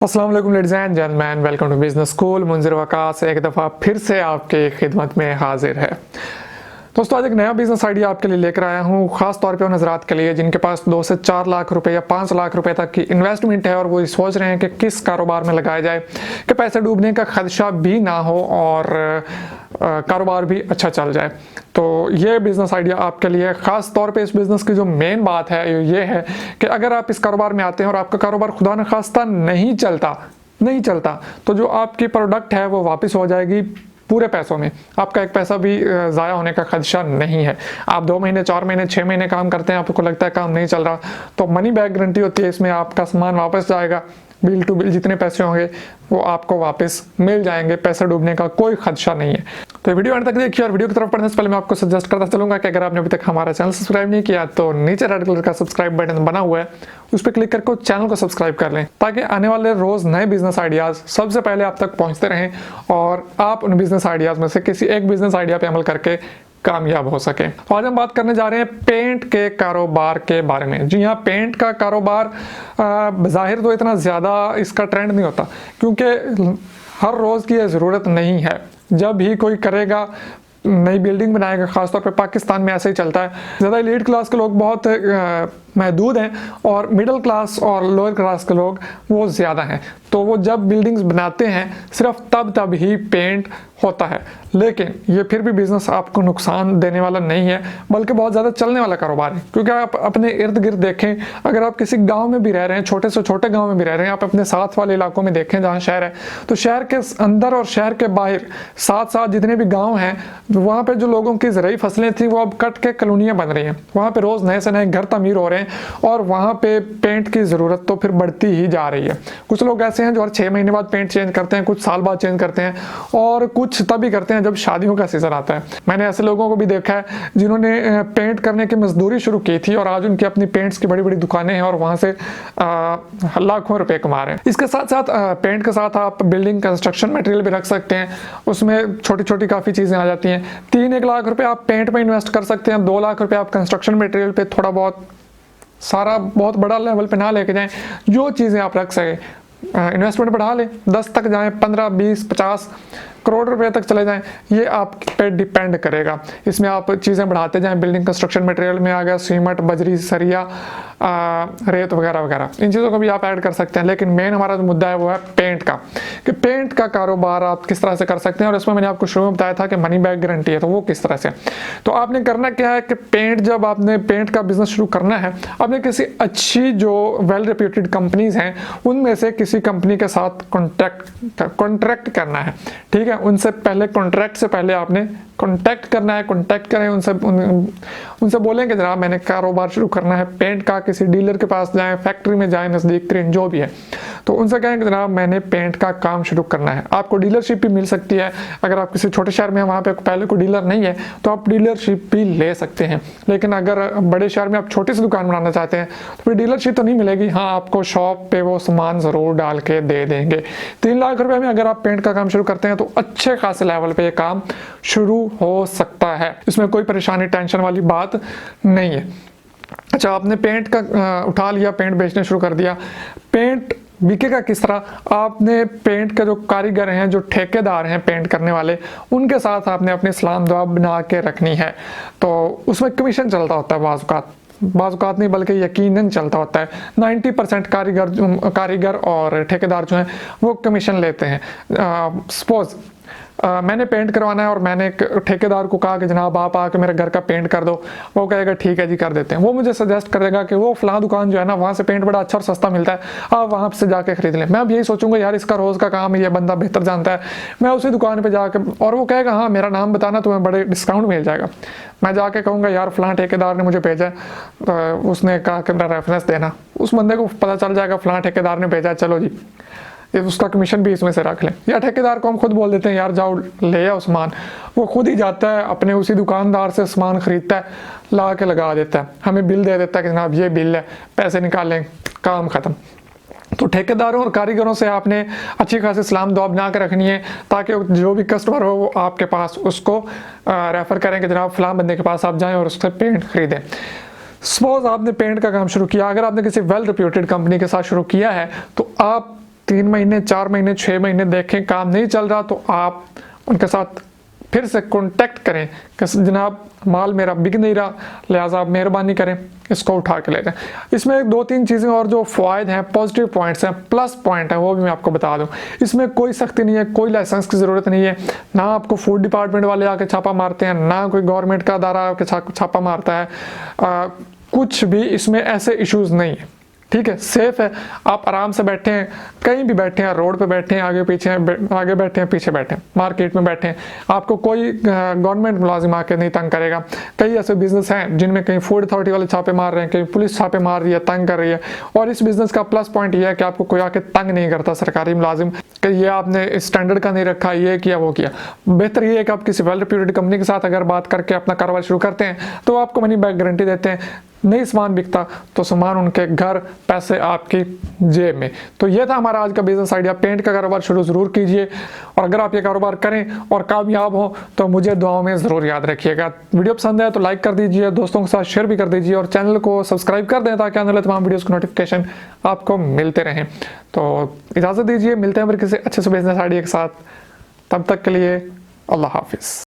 अस्सलाम वालेकुम ladies and gentleman, welcome to business school. munzirwaqas एक दफ़ा फिर से आपके खिदमत में हाजिर है। दोस्तों, आज एक नया बिजनेस आइडिया आपके लिए लेकर आया हूँ, खास तौर पे उन हजरात के लिए जिनके पास 2 से 4 लाख रुपए या 5 लाख रुपए तक की इन्वेस्टमेंट है और वो सोच रहे हैं कि किस कारोबार में लगाया जाए कि पैसे डूबने का खदशा भी ना हो और कारोबार भी अच्छा चल जाए। तो ये बिज़नेस आइडिया आपके लिए ख़ास तौर पे इस बिज़नेस की जो मेन बात है ये है कि अगर आप इस कारोबार में आते हैं और आपका कारोबार खुदा न खास्ता नहीं चलता तो जो आपकी प्रोडक्ट है वो वापस हो जाएगी पूरे पैसों में। आपका एक पैसा भी ज़ाया होने का खदशा नहीं है। आप 2 महीने 4 महीने 6 महीने काम करते हैं, आपको लगता है काम नहीं चल रहा, तो मनी बैक गारंटी होती है इसमें। आपका सामान वापस जाएगा, बिल टू बिल जितने पैसे होंगे वो आपको वापस मिल जाएंगे, पैसे डूबने का कोई खदशा नहीं है। तो वीडियो अंत तक देखिए और वीडियो की तरफ पढ़ने से पहले मैं आपको सजेस्ट करता चलूंगा कि अगर आपने अभी तक हमारा चैनल सब्सक्राइब नहीं किया तो नीचे रेड कलर का सब्सक्राइब बटन बना हुआ है, उस पर क्लिक करके चैनल को सब्सक्राइब कर लें ताकि आने वाले रोज नए बिजनेस आइडियाज सबसे पहले आप तक पहुंचते रहें और आप उन बिजनेस आइडियाज में से किसी एक बिजनेस आइडिया पे अमल करके कामयाब हो सके। तो आज हम बात करने जा रहे हैं पेंट के कारोबार के बारे में। जी हाँ, पेंट का कारोबार ज़ाहिर तो इतना ज़्यादा इसका ट्रेंड नहीं होता क्योंकि हर रोज़ की यह ज़रूरत नहीं है। जब ही कोई करेगा, नई बिल्डिंग बनाएगा, खासतौर पे पाकिस्तान में ऐसे ही चलता है। ज़्यादा एलीट क्लास के लोग बहुत महदूद हैं और मिडिल क्लास और लोअर क्लास के लोग वो ज़्यादा हैं। तो वो जब बिल्डिंग्स बनाते हैं सिर्फ तब ही पेंट होता है। लेकिन ये फिर भी बिज़नेस आपको नुकसान देने वाला नहीं है, बल्कि बहुत ज़्यादा चलने वाला कारोबार है। क्योंकि आप अपने इर्द गिर्द देखें, अगर आप किसी गांव में भी रह रहे हैं, छोटे से छोटे गांव में भी रह रहे हैं, आप अपने साथ वाले इलाकों में देखें जहाँ शहर है, तो शहर के अंदर और शहर के बाहर साथ जितने भी गाँव हैं वहाँ पर जो लोगों की ज़रूरी फसलें थी वो अब कट के कॉलोनियाँ बन रही हैं। वहाँ पर रोज़ नए से नए घर तमीर हो रहे हैं और वहाँ पे पेंट की ज़रूरत तो फिर बढ़ती ही जा रही है। कुछ लोग ऐसे हैं जो हर 6 महीने बाद पेंट चेंज करते हैं, कुछ साल बाद चेंज करते हैं और कुछ तभी करते हैं जब शादियों का सीज़न आता है। मैंने ऐसे लोगों को भी देखा है जिन्होंने पेंट करने की मजदूरी शुरू की थी और आज उनकी अपनी पेंट्स की बड़ी बड़ी दुकानें हैं और वहाँ से लाखों रुपए कमा रहे हैं। इसके साथ साथ पेंट के साथ आप बिल्डिंग कंस्ट्रक्शन मटेरियल भी रख सकते हैं, उसमें छोटी छोटी काफ़ी चीज़ें आ जाती हैं। 3-1 लाख रुपए आप पेंट में इन्वेस्ट कर सकते हैं, 2 लाख रुपए आप कंस्ट्रक्शन मटेरियल पे, थोड़ा बहुत, सारा बहुत बड़ा लेवल पे ना लेके जाएं, जो चीज़ें आप रख सकें। इन्वेस्टमेंट बढ़ा लें, 10 तक जाएं, 15, 20, 50 करोड़ रुपए तक चले जाएं, ये आप पे डिपेंड करेगा। इसमें आप चीज़ें बढ़ाते जाएं। बिल्डिंग कंस्ट्रक्शन मटेरियल में आ गया सीमेंट, बजरी, सरिया, रेत वगैरह वगैरह, इन चीज़ों को भी आप ऐड कर सकते हैं। लेकिन मेन हमारा जो मुद्दा है वो है पेंट का, कि पेंट का कारोबार आप किस तरह से कर सकते हैं। और इसमें मैंने आपको शुरू में बताया था कि मनी बैक गारंटी है, तो वो किस तरह से। तो आपने करना क्या है कि पेंट, जब आपने पेंट का बिजनेस शुरू करना है, आपने किसी अच्छी जो वेल रेप्यूटेड कंपनीज हैं उनमें से किसी कंपनी के साथ कॉन्ट्रैक्ट करना है। ठीक है, उनसे पहले, कॉन्ट्रैक्ट से पहले आपने कॉन्टैक्ट करना है। कॉन्टैक्ट करें उनसे बोलें कि जनाब मैंने कारोबार शुरू करना है पेंट का। किसी डीलर के पास जाएं, फैक्ट्री में जाएं, नज़दीक तरीन जो भी है, तो उनसे कहें कि जनाब मैंने पेंट का काम शुरू करना है। आपको डीलरशिप भी मिल सकती है। अगर आप किसी छोटे शहर में हैं, वहाँ पे पहले कोई डीलर नहीं है, तो आप डीलरशिप भी ले सकते हैं। लेकिन अगर बड़े शहर में आप छोटी सी दुकान बनाना चाहते हैं तो फिर डीलरशिप तो नहीं मिलेगी। हाँ, आपको शॉप पे वो सामान ज़रूर डाल के दे देंगे। 3 लाख रुपए में अगर आप पेंट का काम शुरू करते हैं तो अच्छे खासे लेवल पे ये काम शुरू हो सकता है। इसमें कोई परेशानी, टेंशन वाली बात नहीं है। अच्छा, आपने पेंट का उठा लिया, पेंट बेचने शुरू कर दिया। पेंट बिकेगा किस तरह? आपने पेंट के जो कारीगर हैं, जो ठेकेदार हैं पेंट करने वाले, उनके साथ आपने अपनी सलाम दुआ बना के रखनी है। तो उसमें कमीशन चलता होता है, बाज़-औक़ात नहीं बल्कि यकीनन चलता होता है। 90% कारीगर और ठेकेदार जो हैं वो कमीशन लेते हैं। सपोज मैंने पेंट करवाना है और मैंने एक ठेकेदार को कहा कि जनाब आप आके मेरे घर का पेंट कर दो। वो कहेगा ठीक है जी कर देते हैं। वो मुझे सजेस्ट करेगा कि वो फलां दुकान जो है ना, वहाँ से पेंट बड़ा अच्छा और सस्ता मिलता है, आप वहाँ से जाके खरीद लें। मैं अब यही सोचूंगा यार इसका रोज़ का काम है, ये बंदा बेहतर जानता है, मैं उसी दुकान पर जाकर, और वो कहेगा हाँ मेरा नाम बताना तुम्हें बड़े डिस्काउंट मिल जाएगा। मैं जाके कहूँगा यार फलां ठेकेदार ने मुझे भेजा, तो उसने कहा कि मेरा रेफरेंस देना। उस बंदे को पता चल जाएगा फलां ठेकेदार ने भेजा, चलो जी उसका कमीशन भी इसमें से रख लें। या ठेकेदार को हम खुद बोल देते हैं यार जाओ ले आओ सामान, वो खुद ही जाता है अपने उसी दुकानदार से सामान खरीदता है, ला के लगा देता है, हमें बिल दे देता है कि जनाब ये बिल है, पैसे निकालें, काम ख़त्म। तो ठेकेदारों और कारीगरों से आपने अच्छी खासी सलाम दुआ बना के रखनी है ताकि जो भी कस्टमर हो वो आपके पास उसको रेफ़र करें कि जनाब फलां बंदे के पास आप जाएँ और उससे पेंट खरीदें। सपोज आपने पेंट का काम शुरू किया, अगर आपने किसी वेल रिप्यूटेड कंपनी के साथ शुरू किया है तो आप 3 महीने 4 महीने 6 महीने देखें काम नहीं चल रहा तो आप उनके साथ फिर से कांटेक्ट करें कि जनाब माल मेरा बिक नहीं रहा, लिहाजा आप मेहरबानी करें इसको उठा के ले जाएं। इसमें 2-3 चीज़ें और जो फ़ायदे हैं, पॉजिटिव पॉइंट्स हैं, प्लस पॉइंट है, वो भी मैं आपको बता दूं। इसमें कोई सख्ती नहीं है, कोई लाइसेंस की ज़रूरत नहीं है, ना आपको फूड डिपार्टमेंट वाले आके छापा मारते हैं, ना कोई गवर्नमेंट का अदारा आके छापा मारता है, कुछ भी इसमें ऐसे इश्यूज़ नहीं है। ठीक है, सेफ है, आप आराम से बैठे हैं, कहीं भी बैठे हैं, रोड पे बैठे हैं, आगे बैठे हैं, पीछे बैठे हैं, मार्केट में बैठे हैं, आपको कोई गवर्नमेंट मुलाजिम आके नहीं तंग करेगा। कई ऐसे बिजनेस हैं जिनमें कहीं फूड अथॉरिटी वाले छापे मार रहे हैं, कहीं पुलिस छापे मार रही है, तंग कर रही है। और इस बिजनेस का प्लस पॉइंट ये है कि आपको कोई आके तंग नहीं करता सरकारी मुलाजिम कि ये आपने इस स्टैंडर्ड का नहीं रखा, ये किया वो किया। बेहतर ये है कि आप किसी वेल रेप्यूटेड कंपनी के साथ अगर बात करके अपना कारोबार शुरू करते हैं तो आपको मनी बैक गारंटी देते हैं, नहीं सामान बिकता तो सामान उनके घर, पैसे आपकी जेब में। तो ये था हमारा आज का बिजनेस आइडिया। पेंट का कारोबार शुरू ज़रूर कीजिए, और अगर आप ये कारोबार करें और कामयाब हो तो मुझे दुआओं में ज़रूर याद रखिएगा। वीडियो पसंद है तो लाइक कर दीजिए, दोस्तों के साथ शेयर भी कर दीजिए, और चैनल को सब्सक्राइब कर दें ताकि आने वाले तमाम वीडियोज़ की नोटिफिकेशन आपको मिलते रहें। तो इजाज़त दीजिए, मिलते हैं फिर किसी अच्छे से बिजनेस आइडिया के साथ। तब तक के लिए अल्लाह हाफिज़।